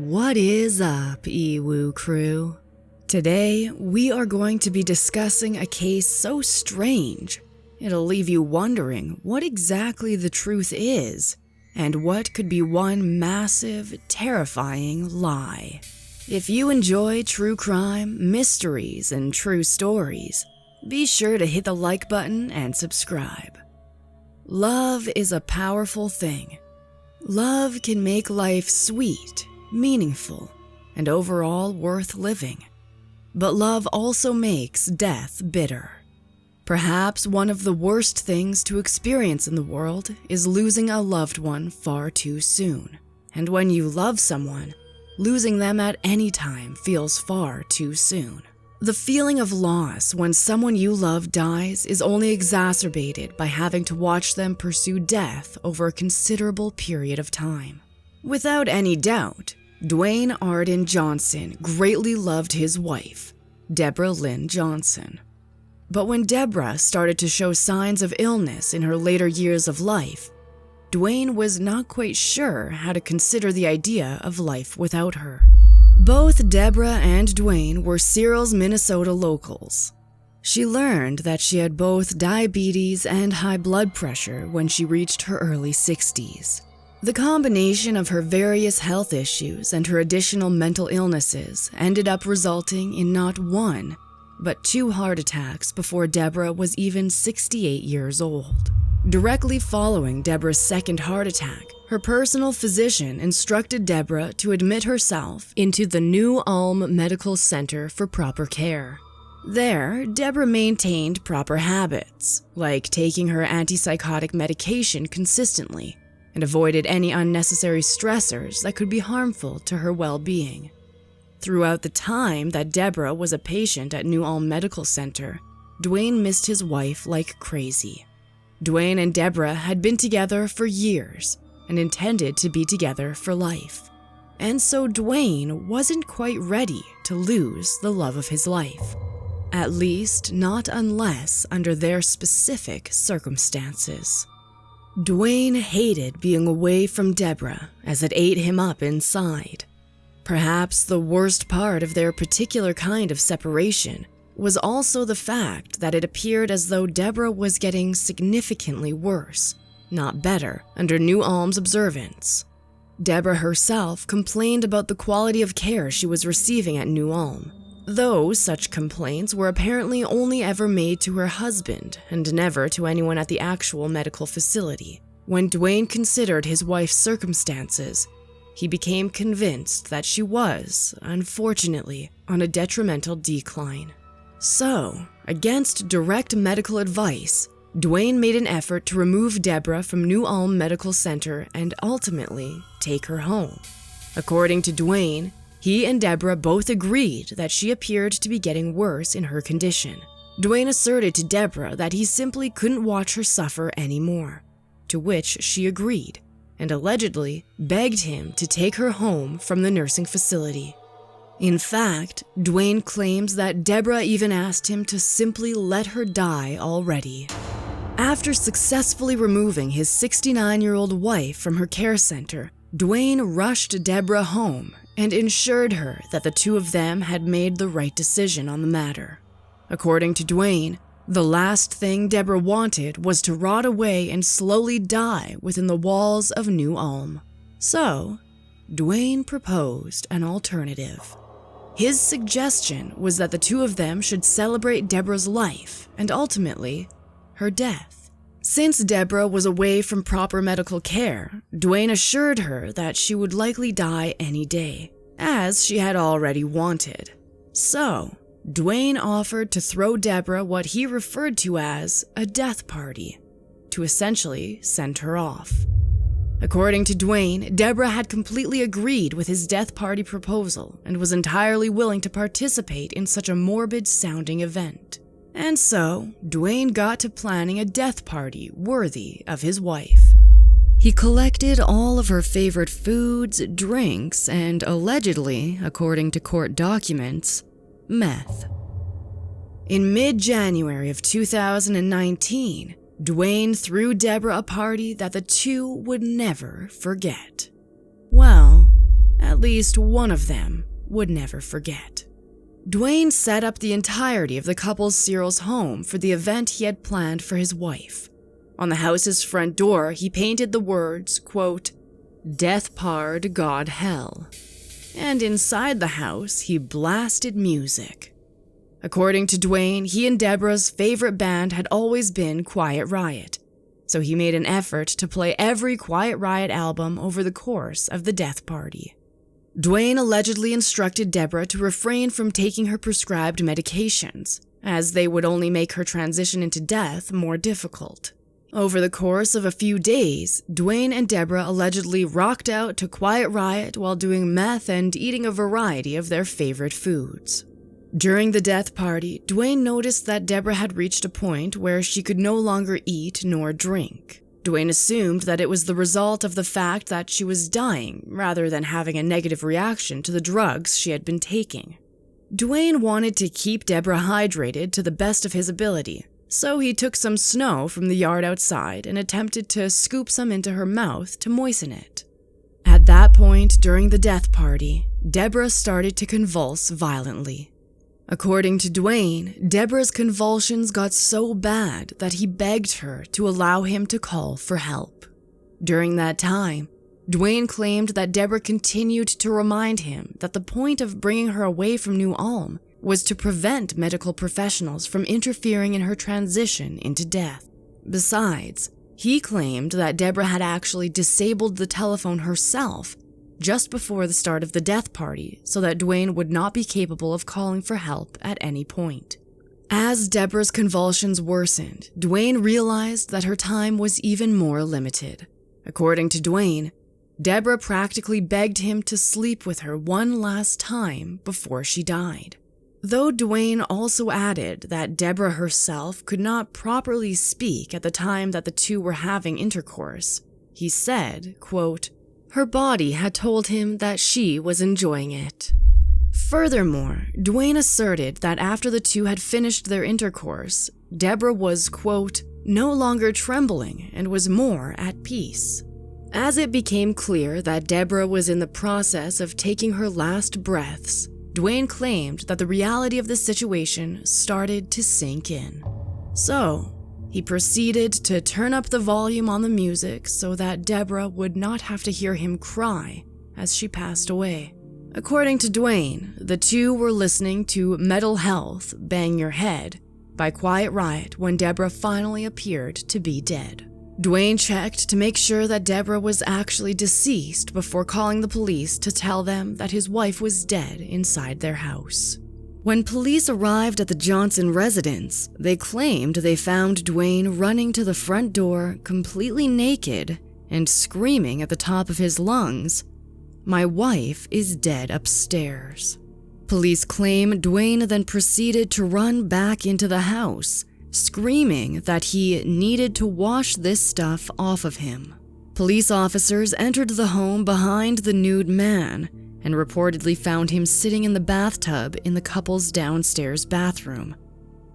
What is up, Ewu crew? Today, we are going to be discussing a case so strange, it'll leave you wondering what exactly the truth is, and what could be one massive, terrifying lie. If you enjoy true crime, mysteries, and true stories, be sure to hit the like button and subscribe. Love is a powerful thing. Love can make life sweet, meaningful, and overall worth living. But love also makes death bitter. Perhaps one of the worst things to experience in the world is losing a loved one far too soon. And when you love someone, losing them at any time feels far too soon. The feeling of loss when someone you love dies is only exacerbated by having to watch them pursue death over a considerable period of time. Without any doubt, Duane Arden Johnson greatly loved his wife, Deborah Lynn Johnson. But when Deborah started to show signs of illness in her later years of life, Duane was not quite sure how to consider the idea of life without her. Both Deborah and Duane were Cyril's Minnesota locals. She learned that she had both diabetes and high blood pressure when she reached her early 60s. The combination of her various health issues and her additional mental illnesses ended up resulting in not one, but 2 heart attacks before Deborah was even 68 years old. Directly following Deborah's second heart attack, her personal physician instructed Deborah to admit herself into the New Ulm Medical Center for proper care. There, Deborah maintained proper habits, like taking her antipsychotic medication consistently, and avoided any unnecessary stressors that could be harmful to her well-being. Throughout the time that Deborah was a patient at New Ulm Medical Center, Duane missed his wife like crazy. Duane and Deborah had been together for years and intended to be together for life. And so Duane wasn't quite ready to lose the love of his life. At least not unless under their specific circumstances. Duane hated being away from Deborah as it ate him up inside. Perhaps the worst part of their particular kind of separation was also the fact that it appeared as though Deborah was getting significantly worse, not better, under New Ulm's observance. Deborah herself complained about the quality of care she was receiving at New Ulm, though such complaints were apparently only ever made to her husband and never to anyone at the actual medical facility. When Duane considered his wife's circumstances, he became convinced that she was, unfortunately, on a detrimental decline. So, against direct medical advice, Duane made an effort to remove Deborah from New Ulm Medical Center and ultimately take her home. According to Duane, he and Deborah both agreed that she appeared to be getting worse in her condition. Duane asserted to Deborah that he simply couldn't watch her suffer anymore, to which she agreed, and allegedly begged him to take her home from the nursing facility. In fact, Duane claims that Deborah even asked him to simply let her die already. After successfully removing his 69-year-old wife from her care center, Duane rushed Deborah home and ensured her that the two of them had made the right decision on the matter. According to Duane, the last thing Deborah wanted was to rot away and slowly die within the walls of New Ulm. So, Duane proposed an alternative. His suggestion was that the two of them should celebrate Deborah's life and ultimately, her death. Since Deborah was away from proper medical care, Duane assured her that she would likely die any day, as she had already wanted. So, Duane offered to throw Deborah what he referred to as a death party, to essentially send her off. According to Duane, Deborah had completely agreed with his death party proposal and was entirely willing to participate in such a morbid-sounding event. And so, Duane got to planning a death party worthy of his wife. He collected all of her favorite foods, drinks, and allegedly, according to court documents, meth. In mid-January of 2019, Duane threw Deborah a party that the two would never forget. Well, at least one of them would never forget. Duane set up the entirety of the couple's Searles home for the event he had planned for his wife. On the house's front door, he painted the words, quote, "Death Pard God Hell." And inside the house, he blasted music. According to Duane, he and Deborah's favorite band had always been Quiet Riot, so he made an effort to play every Quiet Riot album over the course of the death party. Duane allegedly instructed Deborah to refrain from taking her prescribed medications, as they would only make her transition into death more difficult. Over the course of a few days, Duane and Deborah allegedly rocked out to Quiet Riot while doing meth and eating a variety of their favorite foods. During the death party, Duane noticed that Deborah had reached a point where she could no longer eat nor drink. Duane assumed that it was the result of the fact that she was dying rather than having a negative reaction to the drugs she had been taking. Duane wanted to keep Deborah hydrated to the best of his ability, so he took some snow from the yard outside and attempted to scoop some into her mouth to moisten it. At that point during the death party, Deborah started to convulse violently. According to Duane, Deborah's convulsions got so bad that he begged her to allow him to call for help. During that time, Duane claimed that Deborah continued to remind him that the point of bringing her away from New Ulm was to prevent medical professionals from interfering in her transition into death. Besides, he claimed that Deborah had actually disabled the telephone herself just before the start of the death party so that Duane would not be capable of calling for help at any point. As Deborah's convulsions worsened, Duane realized that her time was even more limited. According to Duane, Deborah practically begged him to sleep with her one last time before she died. Though Duane also added that Deborah herself could not properly speak at the time that the two were having intercourse, he said, quote, "Her body had told him that she was enjoying it." Furthermore, Duane asserted that after the two had finished their intercourse, Deborah was, quote, "no longer trembling and was more at peace." As it became clear that Deborah was in the process of taking her last breaths, Duane claimed that the reality of the situation started to sink in. So, he proceeded to turn up the volume on the music so that Deborah would not have to hear him cry as she passed away. According to Duane, the two were listening to Metal Health, Bang Your Head by Quiet Riot when Deborah finally appeared to be dead. Duane checked to make sure that Deborah was actually deceased before calling the police to tell them that his wife was dead inside their house. When police arrived at the Johnson residence, they claimed they found Duane running to the front door completely naked and screaming at the top of his lungs, "My wife is dead upstairs." Police claim Duane then proceeded to run back into the house, screaming that he needed to wash this stuff off of him. Police officers entered the home behind the nude man and reportedly found him sitting in the bathtub in the couple's downstairs bathroom,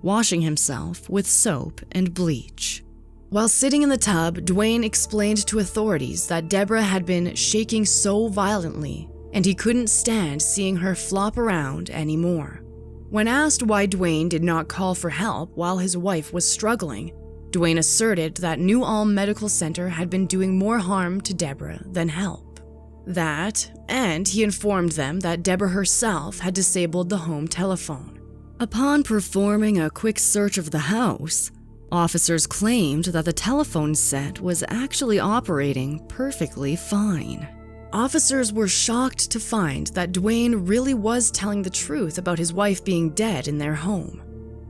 washing himself with soap and bleach. While sitting in the tub, Duane explained to authorities that Deborah had been shaking so violently and he couldn't stand seeing her flop around anymore. When asked why Duane did not call for help while his wife was struggling, Duane asserted that New Ulm Medical Center had been doing more harm to Deborah than help. And he informed them that Deborah herself had disabled the home telephone. Upon performing a quick search of the house, officers claimed that the telephone set was actually operating perfectly fine. Officers were shocked to find that Duane really was telling the truth about his wife being dead in their home.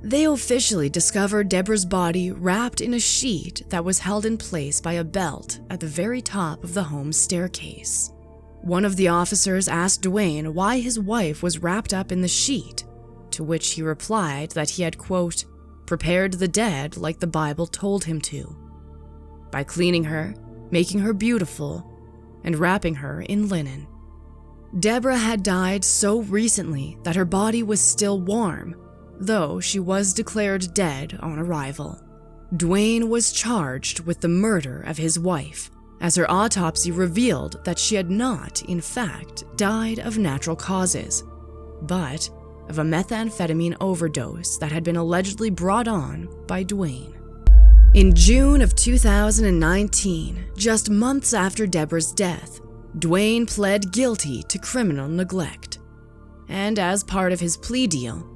They officially discovered Deborah's body wrapped in a sheet that was held in place by a belt at the very top of the home's staircase. One of the officers asked Duane why his wife was wrapped up in the sheet, to which he replied that he had, quote, "prepared the dead like the Bible told him to, by cleaning her, making her beautiful, and wrapping her in linen." Deborah had died so recently that her body was still warm, though she was declared dead on arrival. Duane was charged with the murder of his wife, as her autopsy revealed that she had not, in fact, died of natural causes, but of a methamphetamine overdose that had been allegedly brought on by Duane. In June of 2019, just months after Deborah's death, Duane pled guilty to criminal neglect. And as part of his plea deal,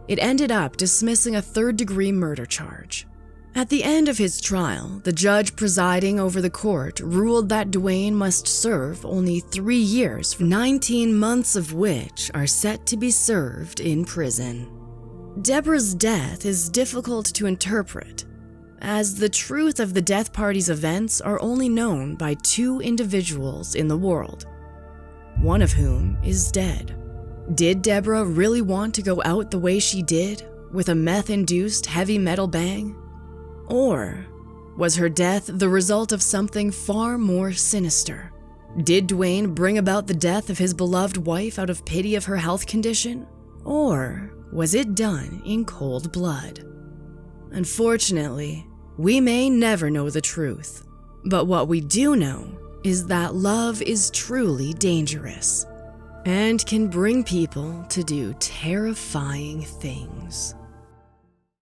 it ended up dismissing a third-degree murder charge. At the end of his trial, the judge presiding over the court ruled that Duane must serve only 3 years, 19 months of which are set to be served in prison. Deborah's death is difficult to interpret, as the truth of the death party's events are only known by 2 individuals in the world, one of whom is dead. Did Deborah really want to go out the way she did, with a meth-induced heavy metal bang? Or was her death the result of something far more sinister? Did Duane bring about the death of his beloved wife out of pity of her health condition? Or was it done in cold blood? Unfortunately, we may never know the truth, but what we do know is that love is truly dangerous and can bring people to do terrifying things.